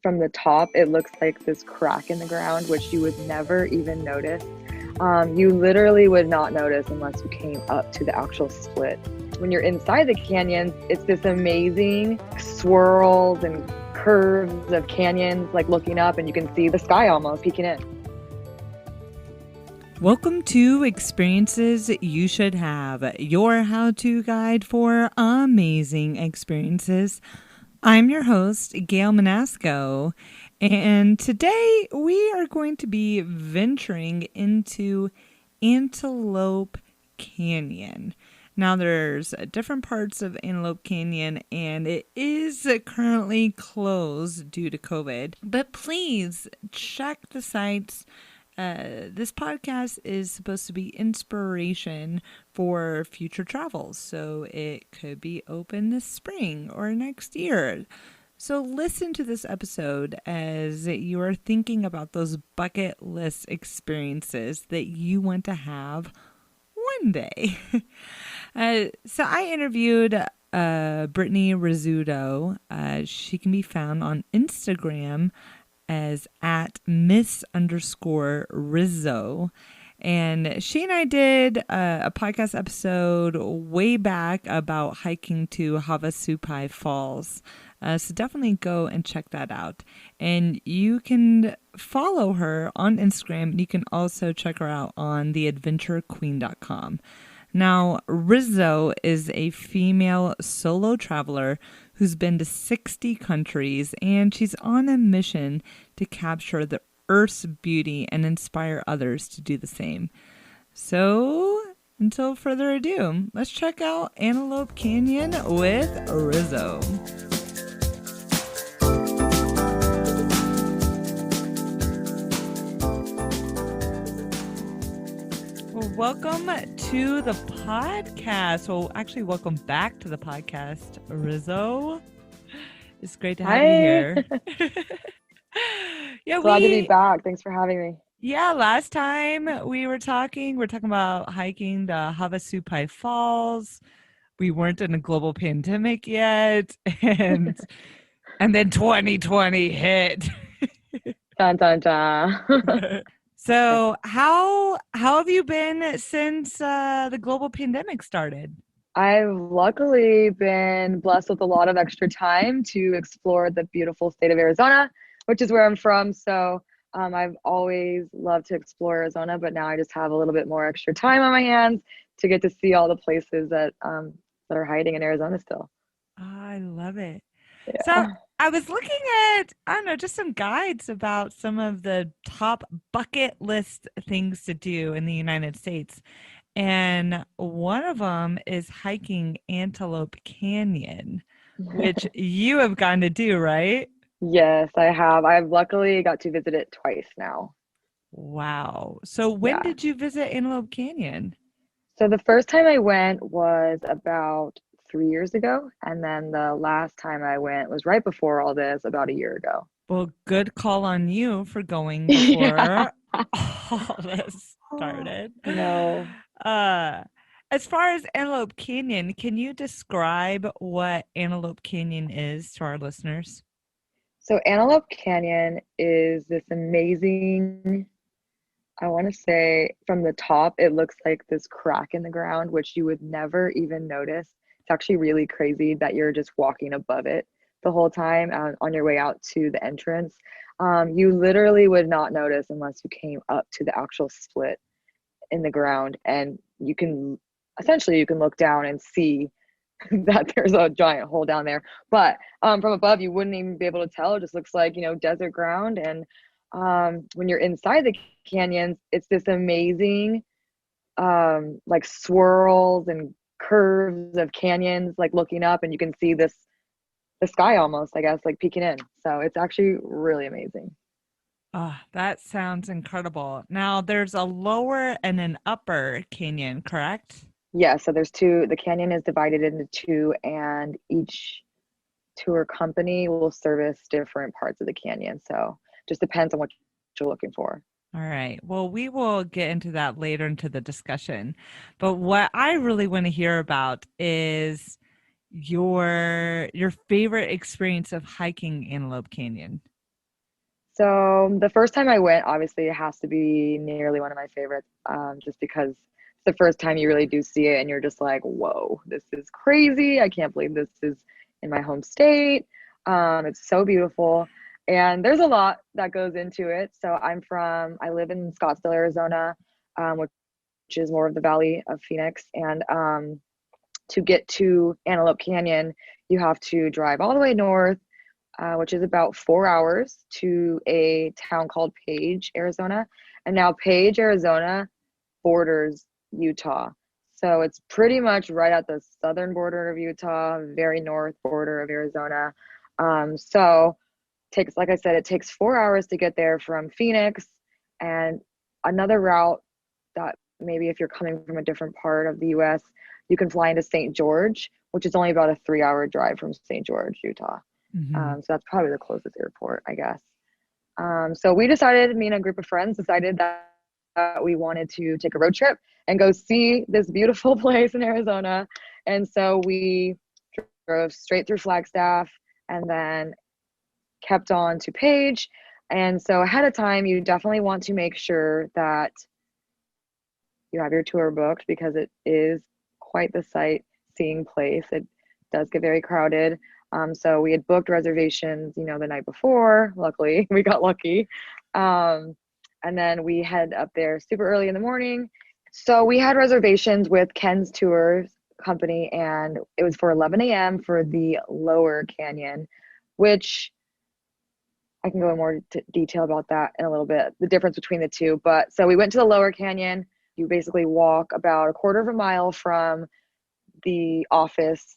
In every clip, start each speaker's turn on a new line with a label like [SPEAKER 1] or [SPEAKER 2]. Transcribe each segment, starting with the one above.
[SPEAKER 1] From the top, it looks like this crack in the ground, which you would never even notice. You literally would not notice unless you came up to the actual split. When you're inside the canyons, it's this amazing swirls and curves of canyons, like looking up and you can see the sky almost peeking in.
[SPEAKER 2] Welcome to Experiences You Should Have, your how-to guide for amazing experiences. I'm your host, Gail Manasco, and today we are going to be venturing into Antelope Canyon. Now, there's different parts of Antelope Canyon, and it is currently closed due to COVID, but please check the sites. This podcast is supposed to be inspiration for future travels, so it could be open this spring or next year. So listen to this episode as you are thinking about those bucket list experiences that you want to have one day. So I interviewed Brittany Rizzuto. She can be found on Instagram as at Miss_Rizzo. And she and I did a podcast episode way back about hiking to Havasupai Falls. So definitely go and check that out. And you can follow her on Instagram. You can also check her out on theadventurequeen.com. Now, Rizzo is a female solo traveler who's been to 60 countries, and she's on a mission to capture the Earth's beauty and inspire others to do the same. So, until further ado, let's check out Antelope Canyon with Rizzo. Welcome to the podcast. Well, actually, welcome back to the podcast, Rizzo. It's great to have you here.
[SPEAKER 1] Glad to be back. Thanks for having me.
[SPEAKER 2] Yeah, last time we were talking about hiking the Havasupai Falls. We weren't in a global pandemic yet, and then 2020 hit.
[SPEAKER 1] Dun, dun, dun.
[SPEAKER 2] So how have you been since the global pandemic started?
[SPEAKER 1] I've luckily been blessed with a lot of extra time to explore the beautiful state of Arizona, which is where I'm from. So I've always loved to explore Arizona, but now I just have a little bit more extra time on my hands to get to see all the places that are hiding in Arizona still.
[SPEAKER 2] Oh, I love it.
[SPEAKER 1] Yeah.
[SPEAKER 2] So I was looking at, I don't know, just some guides about some of the top bucket list things to do in the United States. And one of them is hiking Antelope Canyon, which you have gotten to do, right?
[SPEAKER 1] Yes, I have. I've luckily got to visit it twice now.
[SPEAKER 2] Wow. So when did you visit Antelope Canyon?
[SPEAKER 1] So the first time I went was about 3 years ago. And then the last time I went was right before all this, about a year ago.
[SPEAKER 2] Well, good call on you for going before all this started.
[SPEAKER 1] No.
[SPEAKER 2] As far as Antelope Canyon, can you describe what Antelope Canyon is to our listeners?
[SPEAKER 1] So Antelope Canyon is this amazing, I want to say from the top, it looks like this crack in the ground, which you would never even notice. It's actually really crazy that you're just walking above it the whole time on your way out to the entrance. You literally would not notice unless you came up to the actual split in the ground, and you can look down and see that there's a giant hole down there. But from above, you wouldn't even be able to tell. It just looks like, desert ground. And when you're inside the canyons, it's this amazing like swirls and curves of canyons, like looking up and you can see the sky almost, I guess, like peeking in. So it's actually really amazing.
[SPEAKER 2] Oh, that sounds incredible. Now there's a lower and an upper canyon, correct?
[SPEAKER 1] Yeah, so there's two. The canyon is divided into two, and each tour company will service different parts of the canyon. So just depends on what you're looking for.
[SPEAKER 2] All right. Well, we will get into that later into the discussion. But what I really want to hear about is your favorite experience of hiking Antelope Canyon.
[SPEAKER 1] So the first time I went, obviously, it has to be nearly one of my favorites, just because it's the first time you really do see it, and you're just like, "Whoa, this is crazy! I can't believe this is in my home state." It's so beautiful, and there's a lot that goes into it. So I live in Scottsdale, Arizona, which is more of the Valley of Phoenix, and to get to Antelope Canyon, you have to drive all the way north, which is about 4 hours, to a town called Page, Arizona. And now Page, Arizona borders Utah. So it's pretty much right at the southern border of Utah, very north border of Arizona. So takes, like I said, it takes 4 hours to get there from Phoenix. And another route that maybe if you're coming from a different part of the US, you can fly into St. George, which is only about a 3 hour drive from St. George, Utah.
[SPEAKER 2] Mm-hmm.
[SPEAKER 1] So that's probably the closest airport, I guess. So we decided, me and a group of friends decided that we wanted to take a road trip and go see this beautiful place in Arizona. And so we drove straight through Flagstaff and then kept on to Page. And so ahead of time, you definitely want to make sure that you have your tour booked because it is quite the sightseeing place. It does get very crowded. So we had booked reservations, the night before. Luckily, we got lucky. And then we head up there super early in the morning. So we had reservations with Ken's Tours company, and it was for 11 a.m. for the lower canyon, which I can go in more detail about that in a little bit, the difference between the two. But so we went to the lower canyon. You basically walk about a quarter of a mile from the office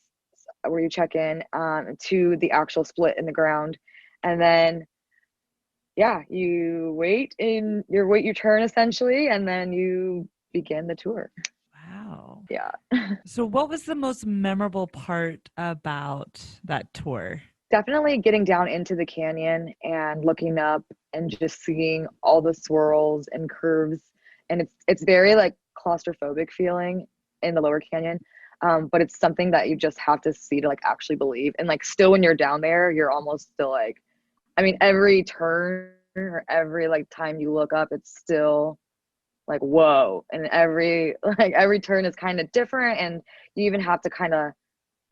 [SPEAKER 1] where you check in, to the actual split in the ground. And then, yeah, you wait your turn essentially, and then you begin the tour.
[SPEAKER 2] Wow.
[SPEAKER 1] Yeah.
[SPEAKER 2] So, what was the most memorable part about that tour?
[SPEAKER 1] Definitely getting down into the canyon and looking up and just seeing all the swirls and curves. And it's very like claustrophobic feeling in the lower canyon. But it's something that you just have to see to like actually believe. And like still when you're down there, you're almost still like, I mean, every turn or every like time you look up, it's still like whoa. And every turn is kind of different. And you even have to kind of,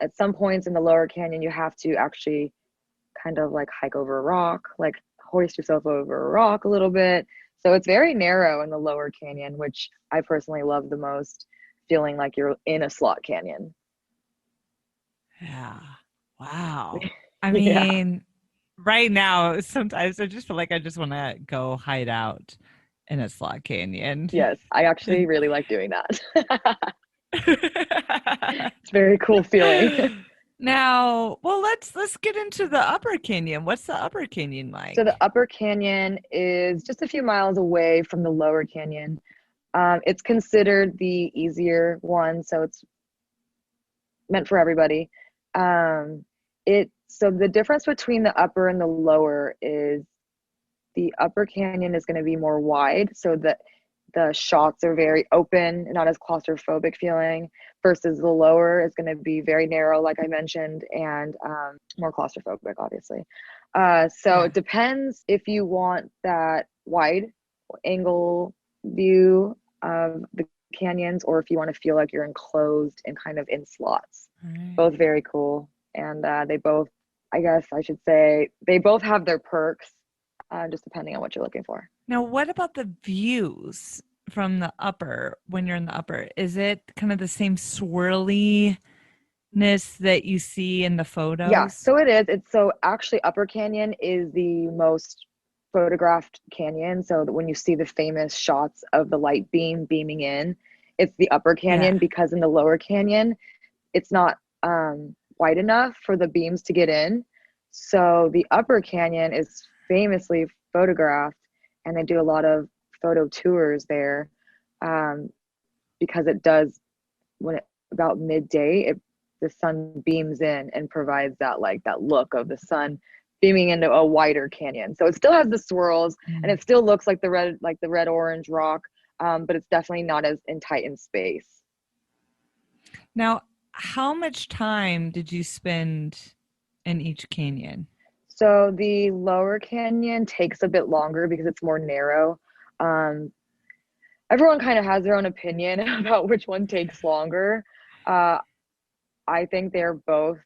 [SPEAKER 1] at some points in the lower canyon, you have to actually kind of like hike over a rock, like hoist yourself over a rock a little bit. So it's very narrow in the lower canyon, which I personally love the most, feeling like you're in a slot canyon.
[SPEAKER 2] Yeah. Wow. I
[SPEAKER 1] Yeah.
[SPEAKER 2] mean, right now, sometimes I just feel like I just want to go hide out in a slot canyon.
[SPEAKER 1] Yes, I actually really like doing that. It's a very cool feeling.
[SPEAKER 2] Now, well, let's get into the upper canyon. What's the upper canyon
[SPEAKER 1] So the
[SPEAKER 2] like?
[SPEAKER 1] upper canyon is just a few miles away from the lower canyon. It's considered the easier one, so it's meant for everybody. Um, so the difference between the upper and the lower is the upper canyon is going to be more wide, so that the shots are very open, not as claustrophobic feeling, versus the lower is going to be very narrow, like I mentioned, and more claustrophobic, obviously. So
[SPEAKER 2] Yeah.
[SPEAKER 1] it depends if you want that wide angle view of the canyons or if you want to feel like you're enclosed and kind of in slots.
[SPEAKER 2] All right.
[SPEAKER 1] Both very cool. And they both, I guess I should say, they both have their perks, just depending on what you're looking for.
[SPEAKER 2] Now, what about the views from the upper when you're in the upper? Is it kind of the same swirliness that you see in the
[SPEAKER 1] Yeah,
[SPEAKER 2] photos?
[SPEAKER 1] so it is. It's so actually Upper Canyon is the most photographed canyon. So that when you see the famous shots of the light beam beaming in, it's the Upper
[SPEAKER 2] Yeah.
[SPEAKER 1] Canyon because in the Lower Canyon, it's not wide enough for the beams to get in. So the Upper Canyon is famously photographed, and they do a lot of photo tours there, um, because it does when it about midday, the sun beams in and provides that like that look of the sun beaming into a wider canyon. So it still has the swirls and
[SPEAKER 2] Mm.
[SPEAKER 1] it still looks like the red orange rock, but it's definitely not as in tight in space.
[SPEAKER 2] Now, how much time did you spend in each canyon?
[SPEAKER 1] So the lower canyon takes a bit longer because it's more narrow. Um, Everyone kind of has their own opinion about which one takes longer. Uh, I think they're both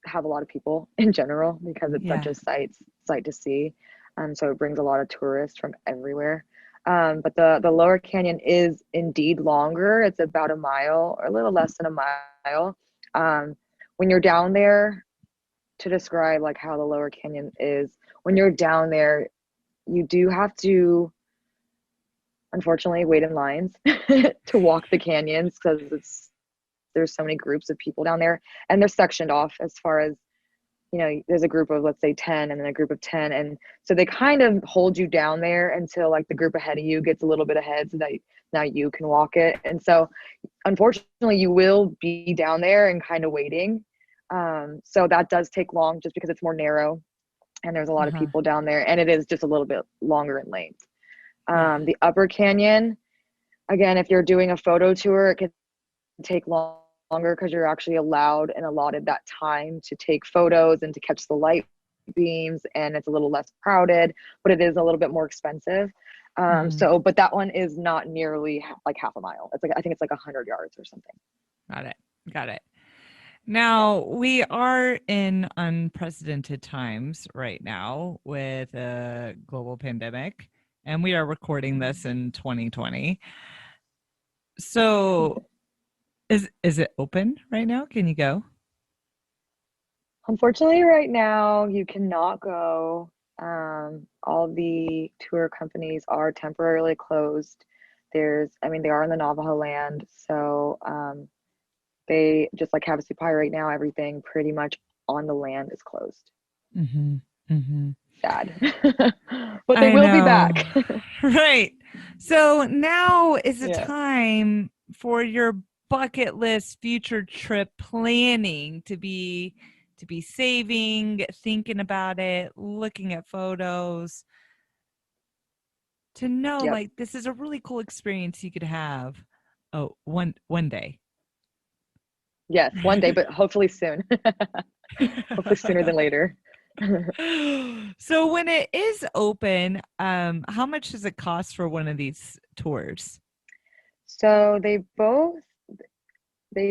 [SPEAKER 1] have a lot of people in general because it's such
[SPEAKER 2] Yeah.
[SPEAKER 1] a sight to see. So it brings a lot of tourists from everywhere. But the lower canyon is indeed longer. It's about a mile or a little less than a mile. Um, when you're down there, to describe like how the lower canyon is, when you're down there, you do have to unfortunately wait in lines to walk the canyons because it's there's so many groups of people down there and they're sectioned off as far as there's a group of let's say 10 and then a group of 10, and so they kind of hold you down there until like the group ahead of you gets a little bit ahead so that now you can walk it. And so unfortunately you will be down there and kind of waiting. So that does take long just because it's more narrow and there's a lot of
[SPEAKER 2] Uh-huh.
[SPEAKER 1] people down there and it is just a little bit longer in length.
[SPEAKER 2] Yeah.
[SPEAKER 1] The upper canyon, again, if you're doing a photo tour, it can take longer because you're actually allowed and allotted that time to take photos and to catch the light beams, and it's a little less crowded, but it is a little bit more expensive.
[SPEAKER 2] Hmm.
[SPEAKER 1] But that one is not nearly like half a mile. It's like I think it's like 100 yards or something.
[SPEAKER 2] Got it. Got it.
[SPEAKER 1] Yeah.
[SPEAKER 2] Now, we are in unprecedented times right now with a global pandemic, and we are recording this in 2020. So, is it open right now? Can you go?
[SPEAKER 1] Unfortunately, right now you cannot go. All the tour companies are temporarily closed. I mean, they are in the Navajo land, so they just like Havasu Pie right now, everything pretty much on the land is closed.
[SPEAKER 2] Mm-hmm. Mm-hmm.
[SPEAKER 1] Sad, but they
[SPEAKER 2] I
[SPEAKER 1] will be
[SPEAKER 2] know.
[SPEAKER 1] back.
[SPEAKER 2] Right. So now is the
[SPEAKER 1] Yeah.
[SPEAKER 2] time for your bucket list future trip planning to be saving, thinking about it, looking at photos, to know
[SPEAKER 1] Yep.
[SPEAKER 2] like this is a really cool experience you could have. Oh, one day.
[SPEAKER 1] Yes, one day, but hopefully soon. Hopefully sooner than later.
[SPEAKER 2] So when it is open, how much does it cost for one of these tours?
[SPEAKER 1] So they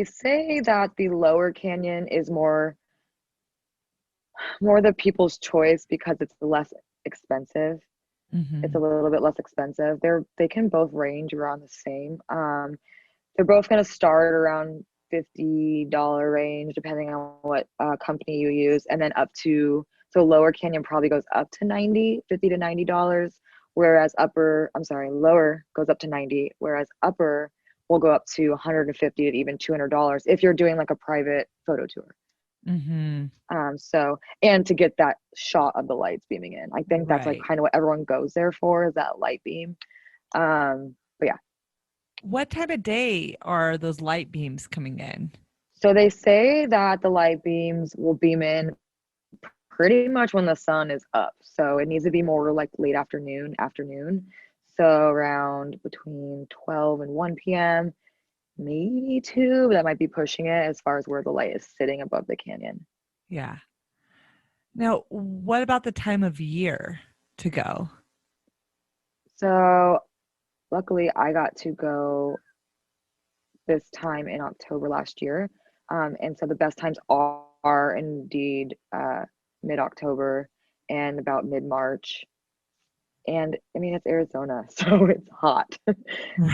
[SPEAKER 1] say that the lower canyon is more the people's choice because it's less expensive. It's a
[SPEAKER 2] Hmm.
[SPEAKER 1] little bit less expensive. They can both range around the same. They're both going to start around $50 range depending on what company you use, and then up to so lower canyon probably goes up to 50 to $90, whereas lower goes up to 90, whereas upper will go up to 150 to even $200 if you're doing like a private photo tour.
[SPEAKER 2] Hmm.
[SPEAKER 1] And to get that shot of the lights beaming in, I think that's like
[SPEAKER 2] Right.
[SPEAKER 1] kind of what everyone goes there for, is that light beam. But yeah,
[SPEAKER 2] What time of day are those light beams coming in?
[SPEAKER 1] so they say that the light beams will beam in pretty much when the sun is up. So it needs to be more like late afternoon. So around between 12 and 1 p.m., maybe 2, but that might be pushing it as far as where the light is sitting above the canyon.
[SPEAKER 2] Yeah. Now, what about the time of year to go?
[SPEAKER 1] So luckily, I got to go this time in October last year. And so the best times are indeed mid October and about mid March. And I mean, it's Arizona, so it's hot. And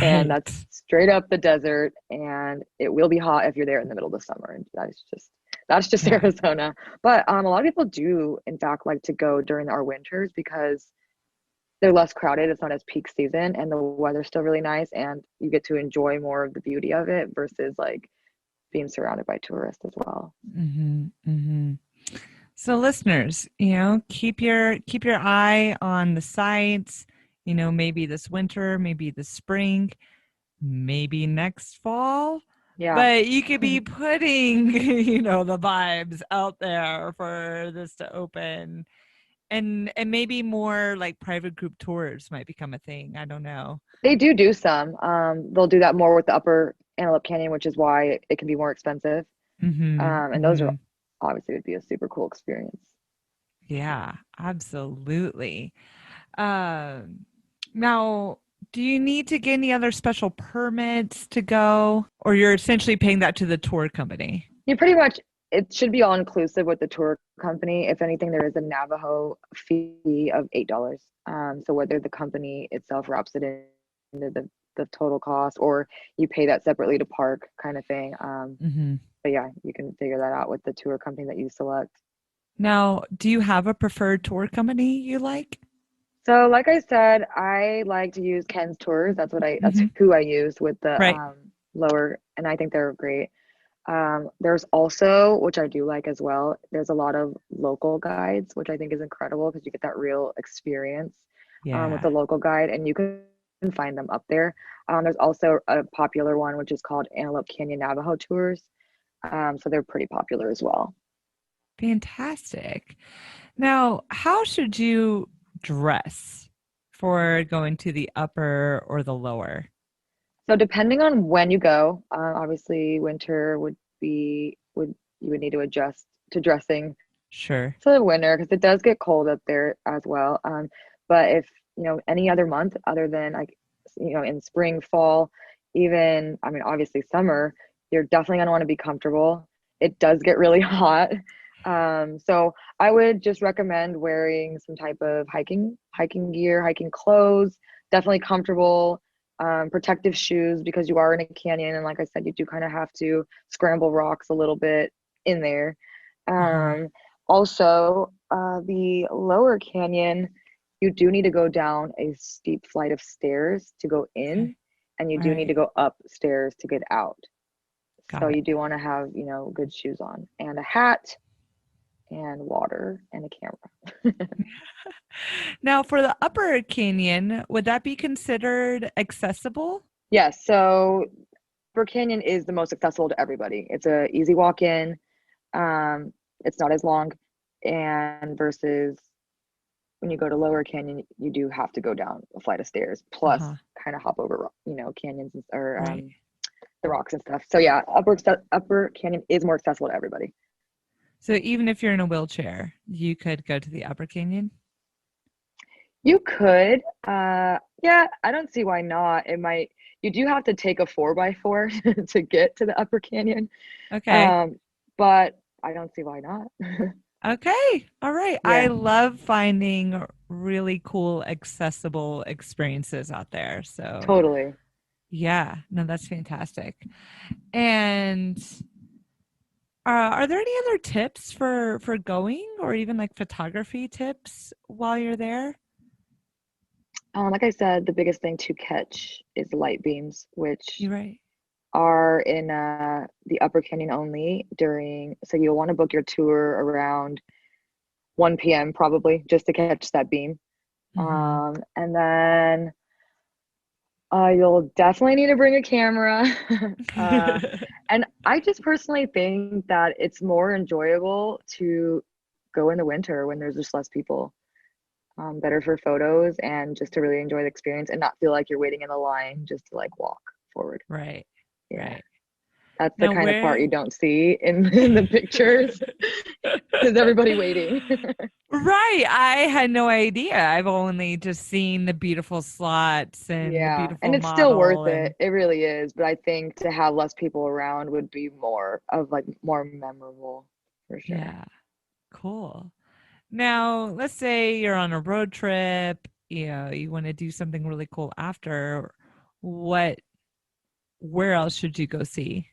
[SPEAKER 2] Right.
[SPEAKER 1] that's straight up the desert. And it will be hot if you're there in the middle of the summer. And that's just
[SPEAKER 2] Yeah.
[SPEAKER 1] Arizona. But a lot of people do, in fact, like to go during our winters because they're less crowded. It's not as peak season and the weather's still really nice and you get to enjoy more of the beauty of it versus like being surrounded by tourists as well.
[SPEAKER 2] Hmm. Hmm. So listeners, keep your eye on the sites, maybe this winter, maybe this spring, maybe next fall.
[SPEAKER 1] Yeah.
[SPEAKER 2] But you could be putting, the vibes out there for this to open. And maybe more like private group tours might become a thing. I don't know.
[SPEAKER 1] They do some. They'll do that more with the upper Antelope Canyon, which is why it can be more expensive.
[SPEAKER 2] Hmm.
[SPEAKER 1] And those are
[SPEAKER 2] Hmm.
[SPEAKER 1] obviously would be a super cool experience.
[SPEAKER 2] Yeah, absolutely. Um, Now, do you need to get any other special permits to go, or you're essentially paying that to the tour company?
[SPEAKER 1] You pretty much, it should be all inclusive with the tour company. If anything, there is a Navajo fee of $8. So whether the company itself wraps it into the total cost or you pay that separately to park kind of thing.
[SPEAKER 2] Hmm.
[SPEAKER 1] But yeah, you can figure that out with the tour company that you select.
[SPEAKER 2] Now, do you have a preferred tour company you like?
[SPEAKER 1] So like I said, I like to use Ken's Tours. That's
[SPEAKER 2] Hmm.
[SPEAKER 1] who I use with the
[SPEAKER 2] Right.
[SPEAKER 1] lower, and I think they're great. There's also, which I do like as well, there's a lot of local guides, which I think is incredible because you get that real experience with
[SPEAKER 2] Yeah.
[SPEAKER 1] the local guide, and you can find them up there. There's also a popular one which is called Antelope Canyon Navajo Tours. So they're pretty popular as well.
[SPEAKER 2] Fantastic. Now, how should you dress for going to the upper or the lower?
[SPEAKER 1] So depending on when you go, obviously winter would you would need to adjust to dressing
[SPEAKER 2] Sure.
[SPEAKER 1] to the winter because it does get cold up there as well. But if any other month other than like in spring, fall, even I mean obviously summer, you're definitely gonna want to be comfortable. It does get really hot. So I would just recommend wearing some type of hiking gear, hiking clothes, definitely comfortable, protective shoes because you are in a canyon and like I said, you do kind of have to scramble rocks a little bit in there.
[SPEAKER 2] Uh-huh.
[SPEAKER 1] Um, Also, the lower canyon, you do need to go down a steep flight of stairs to go
[SPEAKER 2] Okay.
[SPEAKER 1] in, and you
[SPEAKER 2] All
[SPEAKER 1] do need
[SPEAKER 2] right.
[SPEAKER 1] to go upstairs to get out. So
[SPEAKER 2] Got it.
[SPEAKER 1] you do want to have, good shoes on and a hat and water and a camera.
[SPEAKER 2] Now, for the upper canyon, would that be considered accessible?
[SPEAKER 1] Yes, so Burr Canyon is the most accessible to everybody. It's a easy walk in. It's not as long, and versus when you go to Lower Canyon, you do have to go down a flight of stairs, plus
[SPEAKER 2] Uh-huh.
[SPEAKER 1] kind of hop over, canyons or
[SPEAKER 2] Right.
[SPEAKER 1] the rocks and stuff. So yeah, Upper Canyon is more accessible to everybody.
[SPEAKER 2] So even if you're in a wheelchair, you could go to the upper canyon?
[SPEAKER 1] You could, yeah, I don't see why not. It might. You do have to take a 4x4 to get to the Upper Canyon,
[SPEAKER 2] Okay.
[SPEAKER 1] um, but I don't see why not.
[SPEAKER 2] Okay. All right. I
[SPEAKER 1] Yeah,
[SPEAKER 2] love finding really cool, accessible experiences out there. So,
[SPEAKER 1] totally.
[SPEAKER 2] yeah, no, that's fantastic. And are there any other tips for going or even like photography tips while you're there?
[SPEAKER 1] Like I said, the biggest thing to catch is light beams, which
[SPEAKER 2] You're right.
[SPEAKER 1] are in the Upper Canyon only so you'll want to book your tour around 1 p.m. probably just to catch that beam.
[SPEAKER 2] Hmm.
[SPEAKER 1] And then you'll definitely need to bring a camera. uh, and I just personally think that it's more enjoyable to go in the winter when there's just less people. Better for photos and just to really enjoy the experience and not feel like you're waiting in a line just to like walk forward.
[SPEAKER 2] Right.
[SPEAKER 1] Yeah.
[SPEAKER 2] Right.
[SPEAKER 1] That's the
[SPEAKER 2] Now,
[SPEAKER 1] kind of part
[SPEAKER 2] where
[SPEAKER 1] you don't see in the pictures is everybody waiting.
[SPEAKER 2] Right. I had no idea. I've only just seen the beautiful slots and the
[SPEAKER 1] Yeah, and
[SPEAKER 2] beautiful
[SPEAKER 1] it's still
[SPEAKER 2] model
[SPEAKER 1] worth it.
[SPEAKER 2] and
[SPEAKER 1] It really is, but I think to have less people around would be more memorable for sure.
[SPEAKER 2] yeah, cool. Now, let's say you're on a road trip, you want to do something really cool after. What, where else should you go see?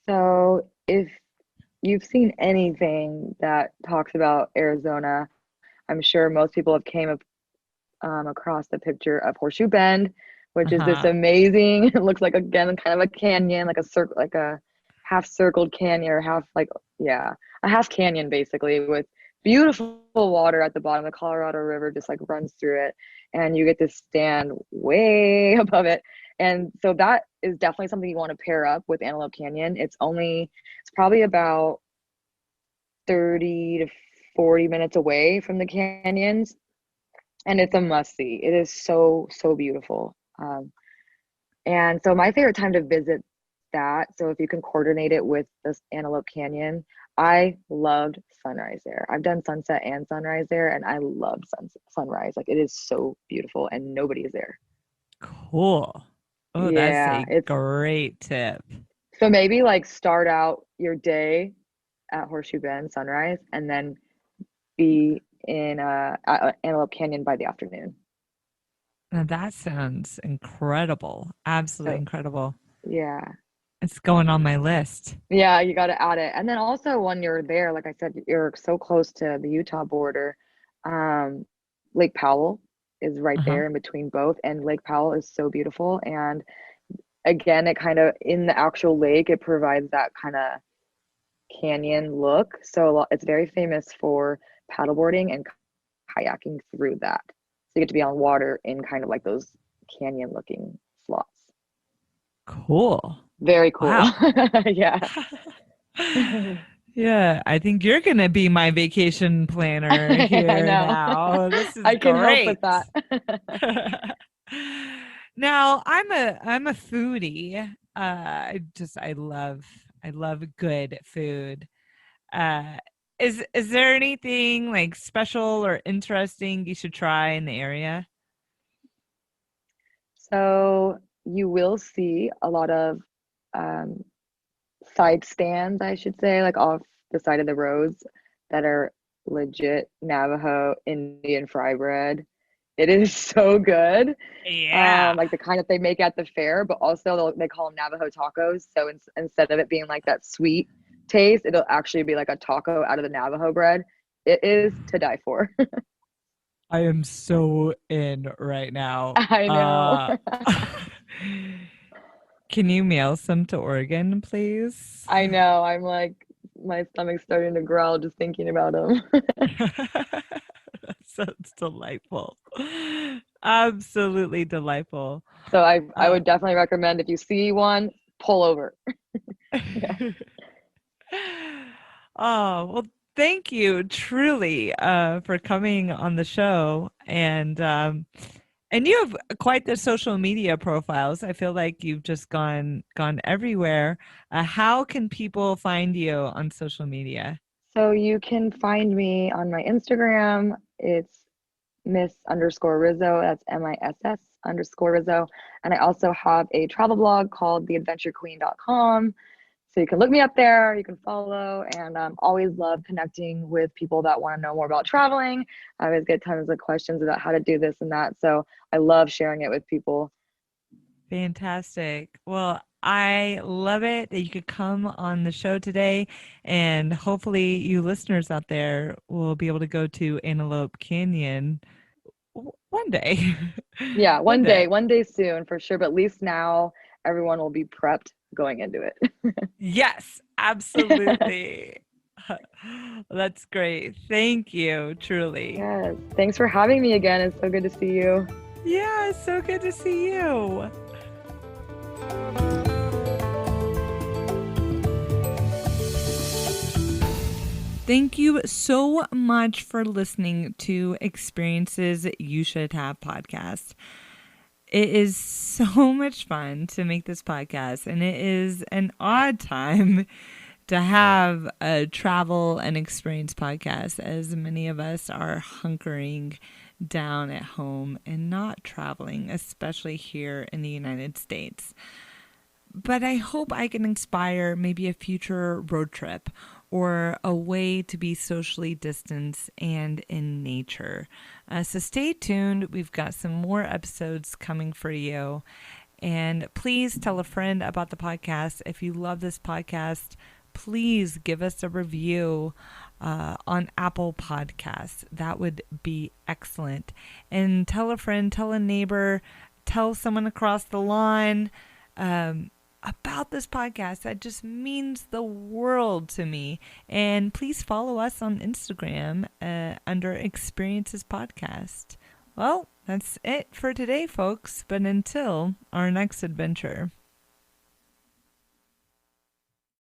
[SPEAKER 1] So if you've seen anything that talks about Arizona, I'm sure most people have across the picture of Horseshoe Bend, which is this
[SPEAKER 2] Uh-huh.
[SPEAKER 1] amazing. It looks like again kind of a canyon, like a circle, like a half circled canyon or half like yeah, a half canyon basically with beautiful water at the bottom. The Colorado River just like runs through it, and you get to stand way above it. And so that is definitely something you want to pair up with Antelope Canyon. It's probably about 30 to 40 minutes away from the canyons and it's a must see. It is so beautiful. And so my favorite time to visit that. So if you can coordinate it with this Antelope Canyon, I loved sunrise there. I've done sunset and sunrise there, and I loved sunrise. Like it is so beautiful, and nobody is there.
[SPEAKER 2] Cool. Oh, that's
[SPEAKER 1] Yeah,
[SPEAKER 2] a
[SPEAKER 1] it's
[SPEAKER 2] great tip.
[SPEAKER 1] so maybe like start out your day at Horseshoe Bend sunrise, and then be in at Antelope Canyon by the afternoon.
[SPEAKER 2] Now that sounds incredible. Absolutely
[SPEAKER 1] So
[SPEAKER 2] incredible.
[SPEAKER 1] yeah,
[SPEAKER 2] It's going on my list.
[SPEAKER 1] yeah, you got to add it. And then also when you're there, like I said, you're so close to the Utah border. Um, Lake Powell is right
[SPEAKER 2] Uh-huh.
[SPEAKER 1] there in between both, and Lake Powell is so beautiful. And again, it kind of in the actual lake, it provides that kind of canyon look. So it's very famous for paddleboarding and kayaking through that. So you get to be on water in kind of like those canyon looking slots.
[SPEAKER 2] Cool.
[SPEAKER 1] Very cool.
[SPEAKER 2] Wow.
[SPEAKER 1] Yeah.
[SPEAKER 2] Yeah, I think you're going to be my vacation planner
[SPEAKER 1] I
[SPEAKER 2] here
[SPEAKER 1] know.
[SPEAKER 2] now. This is
[SPEAKER 1] I can help with
[SPEAKER 2] great.
[SPEAKER 1] that.
[SPEAKER 2] Now, I'm a foodie. I love good food. Uh, is there anything like special or interesting you should try in the area?
[SPEAKER 1] So you will see a lot of um, side stands, I should say, like off the side of the roads that are legit Navajo Indian fry bread. It is so good.
[SPEAKER 2] Yeah.
[SPEAKER 1] Like the kind that they make at the fair, but also they call them Navajo tacos. So instead of it being like that sweet taste, it'll actually be like a taco out of the Navajo bread. It is to die for.
[SPEAKER 2] I am so in right now.
[SPEAKER 1] I know.
[SPEAKER 2] Can you mail some to Oregon, please?
[SPEAKER 1] I know. I'm like, my stomach's starting to growl just thinking about them.
[SPEAKER 2] That sounds delightful. Absolutely delightful.
[SPEAKER 1] So I
[SPEAKER 2] Uh,
[SPEAKER 1] would definitely recommend if you see one, pull over. Yeah.
[SPEAKER 2] oh, well, thank you truly for coming on the show. And you have quite the social media profiles. I feel like you've just gone everywhere. How can people find you on social media?
[SPEAKER 1] So you can find me on my Instagram. It's Miss underscore Rizzo. That's MISS underscore Rizzo. And I also have a travel blog called theadventurequeen.com. So you can look me up there, you can follow, and always love connecting with people that want to know more about traveling. I always get tons of questions about how to do this and that. So I love sharing it with people.
[SPEAKER 2] Fantastic. Well, I love it that you could come on the show today, and hopefully, you listeners out there will be able to go to Antelope Canyon one day.
[SPEAKER 1] Yeah,
[SPEAKER 2] One day.
[SPEAKER 1] one day soon for sure. But at least now everyone will be prepped going into it.
[SPEAKER 2] Yes, absolutely. That's great. Thank you, truly.
[SPEAKER 1] Yes. Thanks for having me again. It's so good to see you.
[SPEAKER 2] Yeah, it's so good to see you. Thank you so much for listening to Experiences You Should Have podcast. It is so much fun to make this podcast, and it is an odd time to have a travel and experience podcast, as many of us are hunkering down at home and not traveling, especially here in the United States. But I hope I can inspire maybe a future road trip or a way to be socially distanced and in nature. So stay tuned. We've got some more episodes coming for you. And please tell a friend about the podcast. If you love this podcast, please give us a review on Apple Podcasts. That would be excellent. And tell a friend, tell a neighbor, tell someone across the lawn about this podcast. That just means the world to me. And please follow us on Instagram under Experiences Podcast. Well, that's it for today, folks. But until our next adventure.